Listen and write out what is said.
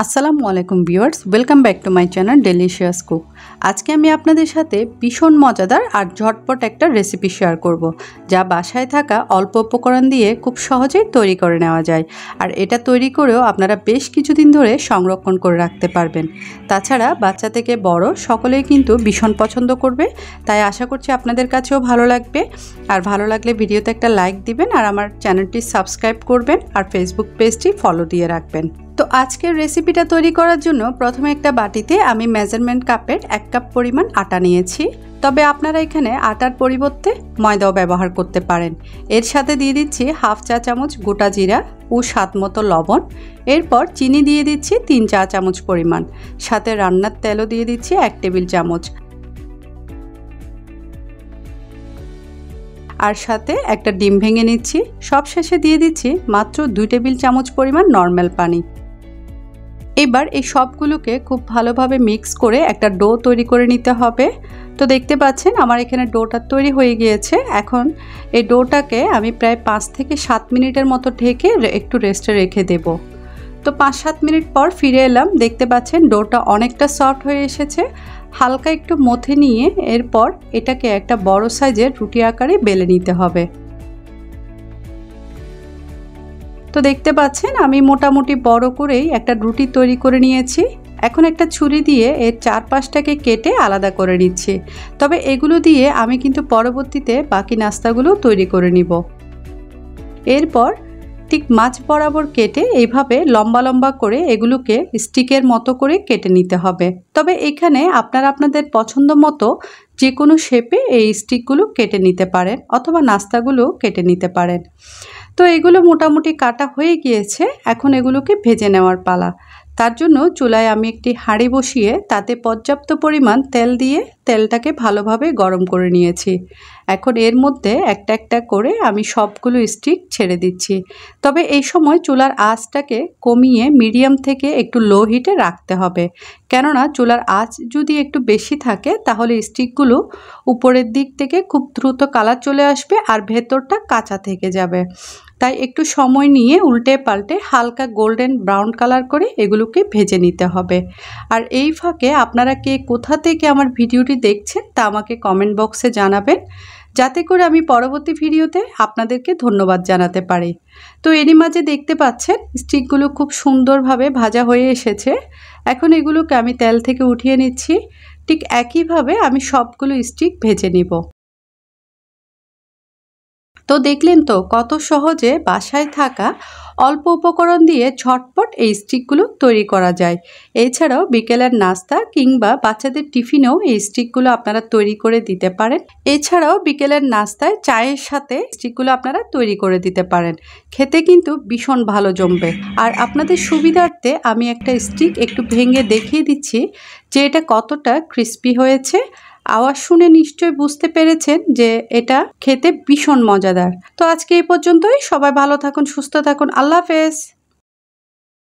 আসসালামু আলাইকুম viewers, welcome back to my channel delicious cook. আজকে আমি আপনাদের সাথে ভীষণ মজাদার আর ঝটপট একটা রেসিপি শেয়ার করব, যা বাসায় থাকা অল্প উপকরণ দিয়ে খুব সহজেই তৈরি করে নেওয়া যায়। আর এটা তৈরি করেও আপনারা বেশ কিছুদিন ধরে সংরক্ষণ করে রাখতে পারবেন। তাছাড়া বাচ্চা থেকে বড় সকলেই কিন্তু ভীষণ পছন্দ করবে, তাই আশা করছি আপনাদের কাছেও ভালো লাগবে। আর ভালো লাগলে ভিডিওতে একটা লাইক দিবেন আর আমার চ্যানেলটি সাবস্ক্রাইব করবেন আর ফেসবুক পেজটি ফলো দিয়ে রাখবেন। তো আজকের রেসিপিটা তৈরি করার জন্য প্রথমে একটা বাটিতে আমি মেজারমেন্ট কাপের 1 কাপ পরিমাণ আটা নিয়েছি। তবে আপনারা এখানে আটার পরিবর্তে ময়দাও ব্যবহার করতে পারেন। এর সাথে দিয়ে দিচ্ছি হাফ চা চামচ গোটা জিরা ও স্বাদ মতো লবণ। এরপর চিনি দিয়ে দিচ্ছি 3 চা চামচ পরিমাণ, সাথে রান্নার তেলও দিয়ে দিচ্ছি 1 টেবিল চামচ, আর সাথে একটা ডিম ভেঙে নিচ্ছি। সব শেষে দিয়ে দিচ্ছি মাত্র 2 টেবিল চামচ পরিমাণ নর্মাল পানি। এবার এই সবগুলোকে খুব ভালোভাবে মিক্স করে একটা ডো তৈরি করে নিতে হবে। তো দেখতে পাচ্ছেন আমার এখানে ডোটা তৈরি হয়ে গিয়েছে। এখন এই ডোটাকে আমি প্রায় 5 থেকে 7 মিনিটের মতো ঢেকে একটু রেস্টে রেখে দেব। তো 5-7 মিনিট পর ফিরে এলাম। দেখতে পাচ্ছেন ডোটা অনেকটা সফট হয়ে এসেছে। হালকা একটু মথে নিয়ে এরপর এটাকে একটা বড় সাইজের রুটি আকারে বেলে নিতে হবে। তো দেখতে পাচ্ছেন আমি মোটামুটি বড় করেই একটা রুটি তৈরি করে নিয়েছি। এখন একটা ছুরি দিয়ে এর চারপাশটাকে কেটে আলাদা করে নিচ্ছি। তবে এগুলো দিয়ে আমি কিন্তু পরবর্তীতে বাকি নাস্তাগুলো তৈরি করে নিব। এরপর ঠিক মাঝ বরাবর কেটে এইভাবে লম্বা লম্বা করে এগুলোকে স্টিকের মতো করে কেটে নিতে হবে। তবে এখানে আপনারা আপনাদের পছন্দ মতো যে কোনো শেপে এই স্টিকগুলো কেটে নিতে পারেন অথবা নাস্তাগুলো কেটে নিতে পারেন। তো এগুলো মোটামুটি কাটা হয়ে গিয়েছে। এখন এগুলোকে ভেজে নেওয়ার পালা। তার জন্য চুলায় আমি একটি হাঁড়ি বসিয়ে তাতে পর্যাপ্ত পরিমাণ তেল দিয়ে তেলটাকে ভালোভাবে গরম করে নিয়েছি। এখন এর মধ্যে একটা একটা করে আমি সবগুলো স্টিক ছেড়ে দিচ্ছি। তবে এই সময় চুলার আঁচটাকে কমিয়ে মিডিয়াম থেকে একটু লো হিটে রাখতে হবে, কেননা চুলার আঁচ যদি একটু বেশি থাকে তাহলে স্টিকগুলো উপরের দিক থেকে খুব দ্রুত কালার চলে আসবে আর ভেতরটা কাঁচা থেকে যাবে। তাই একটু সময় নিয়ে উল্টে পাল্টে হালকা গোল্ডেন ব্রাউন কালার করে এগুলোকে ভেজে নিতে হবে। আর এই ফাঁকে আপনারা কে কোথা থেকে আমার ভিডিওটি দেখছেন তা আমাকে কমেন্ট বক্সে জানাবেন, যাতে করে আমি পরবর্তী ভিডিওতে আপনাদেরকে ধন্যবাদ জানাতে পারি। তো এরই মাঝে দেখতে পাচ্ছেন স্টিকগুলো খুব সুন্দরভাবে ভাজা হয়ে এসেছে। এখন এগুলোকে আমি তেল থেকে উঠিয়ে নিচ্ছি। ঠিক একইভাবে আমি সবগুলো স্টিক ভেজে নিব। তো দেখলেন তো কত সহজে বাসায় থাকা অল্প উপকরণ দিয়ে ঝটপট এই স্টিকগুলো তৈরি করা যায়। এছাড়াও বিকেলের নাস্তা কিংবা বাচ্চাদের টিফিনেও এই স্টিকগুলো আপনারা তৈরি করে দিতে পারেন। এছাড়াও বিকেলের নাস্তায় চায়ের সাথে স্টিকগুলো আপনারা তৈরি করে দিতে পারেন। খেতে কিন্তু ভীষণ ভালো জমবে। আর আপনাদের সুবিধার্থে আমি একটা স্টিক একটু ভেঙে দেখিয়ে দিচ্ছি যে এটা কতটা ক্রিস্পি হয়েছে। আওয়াজ শুনে নিশ্চয়ই বুঝতে পেরেছেন যে এটা খেতে ভীষণ মজাদার। তো আজকে এই পর্যন্তই। সবাই ভালো থাকুন, সুস্থ থাকুন। আল্লাহ হাফেজ।